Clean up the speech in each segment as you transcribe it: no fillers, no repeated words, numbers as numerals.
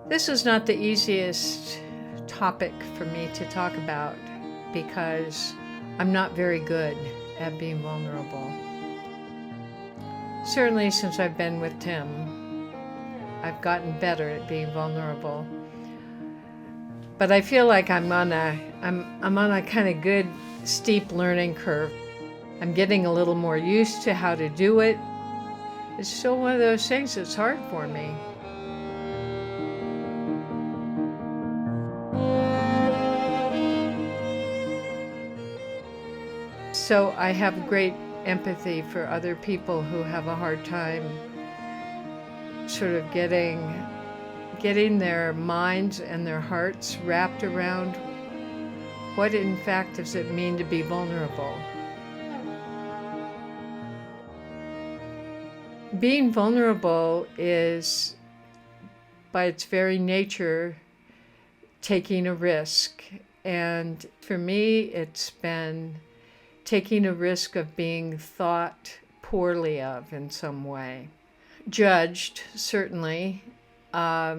This is not the easiest topic for me to talk about because I'm not very good at being vulnerable. Certainly since I've been with Tim, I've gotten better at being vulnerable. But I feel like I'm on a kind of good steep learning curve. I'm getting a little more used to how to do it. It's still one of those things that's hard for me. So I have great empathy for other people who have a hard time sort of getting their minds and their hearts wrapped around what in fact does it mean to be vulnerable. Being vulnerable is, by its very nature, taking a risk. And for me, it's been taking a risk of being thought poorly of in some way. Judged, certainly. I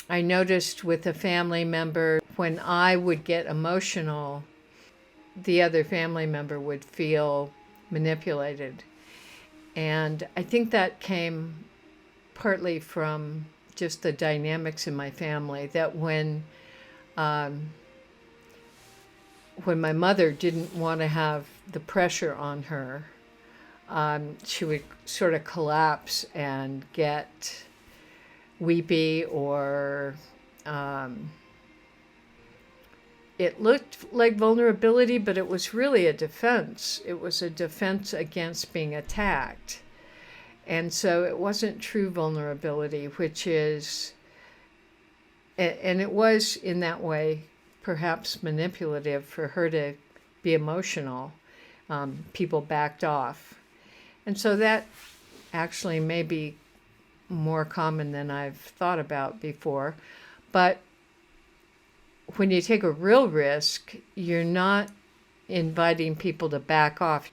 noticed with a family member, when I would get emotional, the other family member would feel manipulated. And I think that came partly from just the dynamics in my family, that when my mother didn't want to have the pressure on her, she would sort of collapse and get weepy, or it looked like vulnerability, but it was really a defense. It was a defense against being attacked. And so it wasn't true vulnerability, which is, and it was in that way perhaps manipulative for her to be emotional. People backed off. And so that actually may be more common than I've thought about before. But when you take a real risk, you're not inviting people to back off.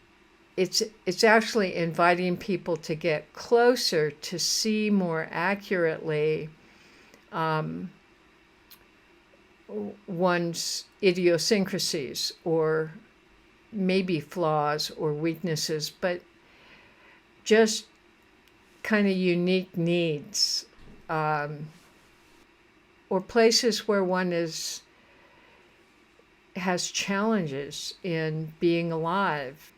It's actually inviting people to get closer, to see more accurately one's idiosyncrasies, or maybe flaws or weaknesses, but just kind of unique needs, or places where one has challenges in being alive.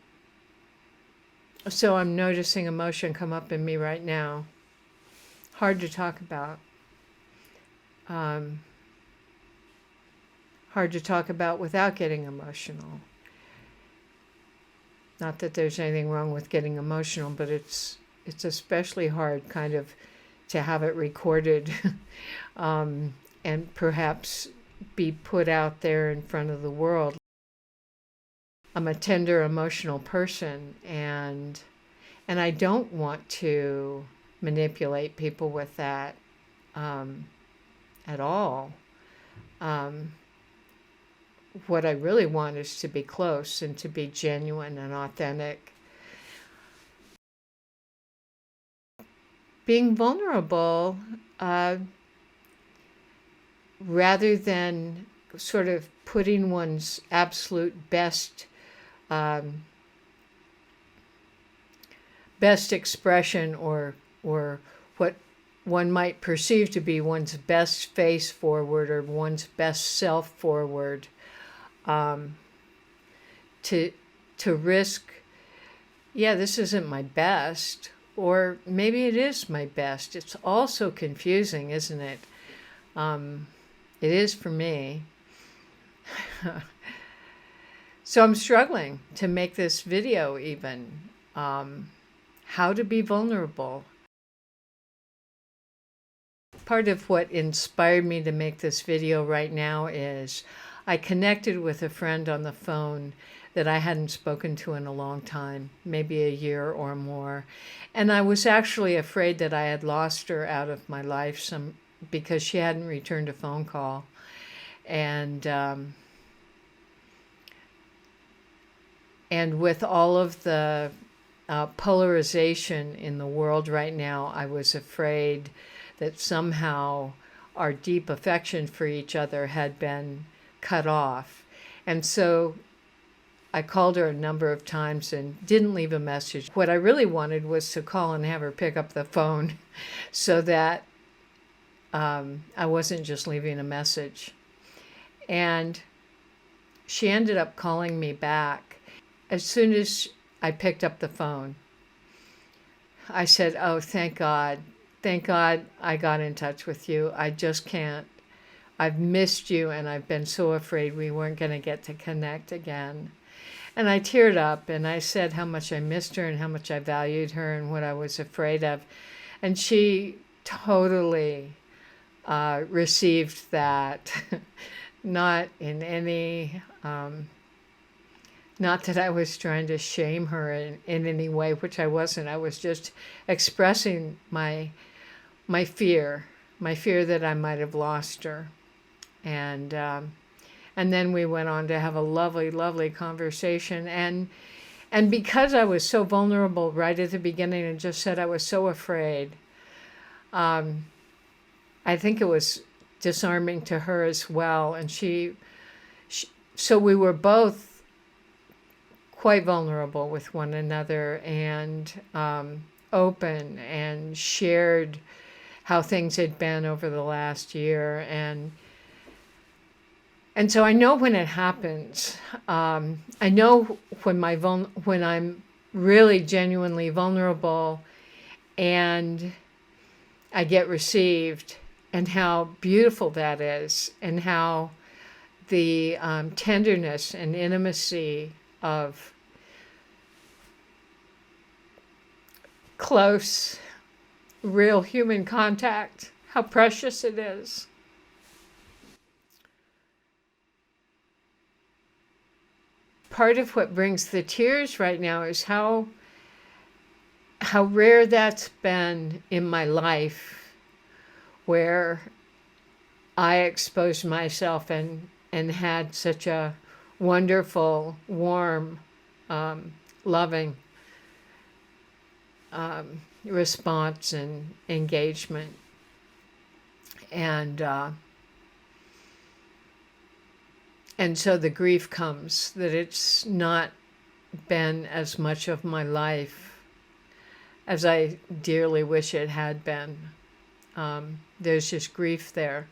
So I'm noticing emotion come up in me right now. Hard to talk about. Hard to talk about without getting emotional. Not that there's anything wrong with getting emotional, but it's especially hard kind of to have it recorded and perhaps be put out there in front of the world. I'm a tender, emotional person, and I don't want to manipulate people with that at all. What I really want is to be close and to be genuine and authentic. Being vulnerable, rather than sort of putting one's absolute best expression, or what one might perceive to be one's best face forward, or one's best self forward, to risk, this isn't my best, or maybe it is my best. It's also confusing, isn't it? It is for me. So I'm struggling to make this video even. How to be vulnerable. Part of what inspired me to make this video right now is I connected with a friend on the phone that I hadn't spoken to in a long time, maybe a year or more. And I was actually afraid that I had lost her out of my life because she hadn't returned a phone call. And with all of the polarization in the world right now, I was afraid that somehow our deep affection for each other had been cut off. And so I called her a number of times and didn't leave a message. What I really wanted was to call and have her pick up the phone so that I wasn't just leaving a message. And she ended up calling me back. As soon as I picked up the phone, I said, "Oh, thank God. Thank God I got in touch with you. I just can't. I've missed you, and I've been so afraid we weren't going to get to connect again." And I teared up, and I said how much I missed her and how much I valued her and what I was afraid of. And she totally received that, not in any, not that I was trying to shame her in any way, which I wasn't. I was just expressing my fear that I might have lost her. And then we went on to have a lovely, lovely conversation. And because I was so vulnerable right at the beginning and just said I was so afraid, I think it was disarming to her as well. And so we were both quite vulnerable with one another and open, and shared how things had been over the last year. And so I know when it happens. I know when I'm really genuinely vulnerable and I get received, and how beautiful that is, and how the tenderness and intimacy of close, real human contact, how precious it is. Part of what brings the tears right now is how rare that's been in my life, where I exposed myself and had such a wonderful, warm, loving response and engagement. And so the grief comes that it's not been as much of my life as I dearly wish it had been. There's just grief there.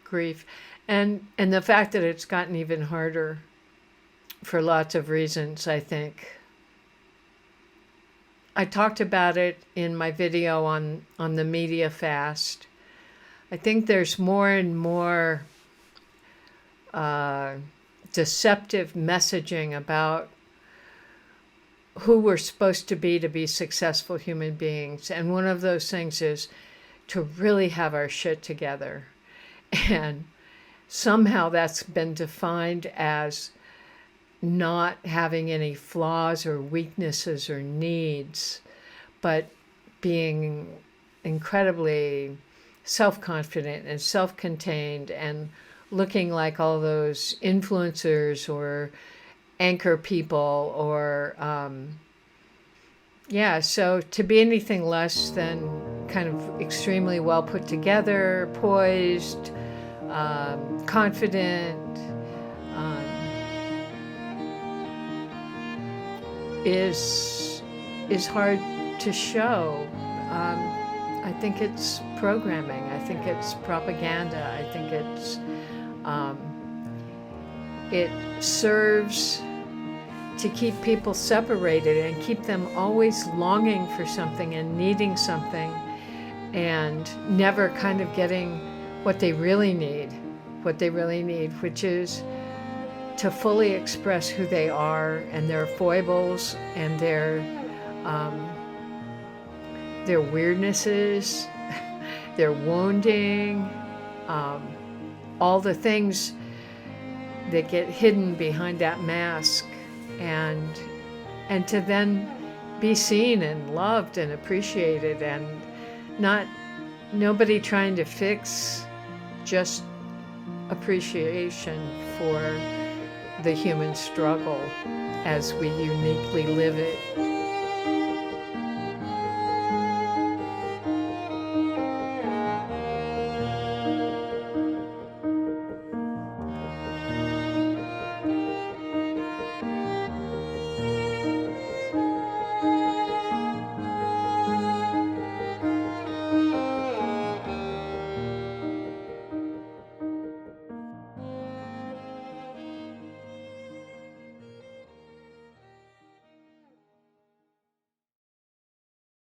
Grief. And the fact that it's gotten even harder for lots of reasons, I think. I talked about it in my video on the media fast. I think there's more and more deceptive messaging about who we're supposed to be successful human beings. And one of those things is to really have our shit together. And somehow that's been defined as not having any flaws or weaknesses or needs, but being incredibly self-confident and self-contained and looking like all those influencers or anchor people or so to be anything less than kind of extremely well put together, poised, confident, is hard to show. I think it's programming. I think it's propaganda. I think it serves to keep people separated and keep them always longing for something and needing something and never kind of getting what they really need, which is to fully express who they are and their foibles and their weirdnesses, their wounding, all the things that get hidden behind that mask, and to then be seen and loved and appreciated, and nobody trying to fix, just appreciation for the human struggle as we uniquely live it.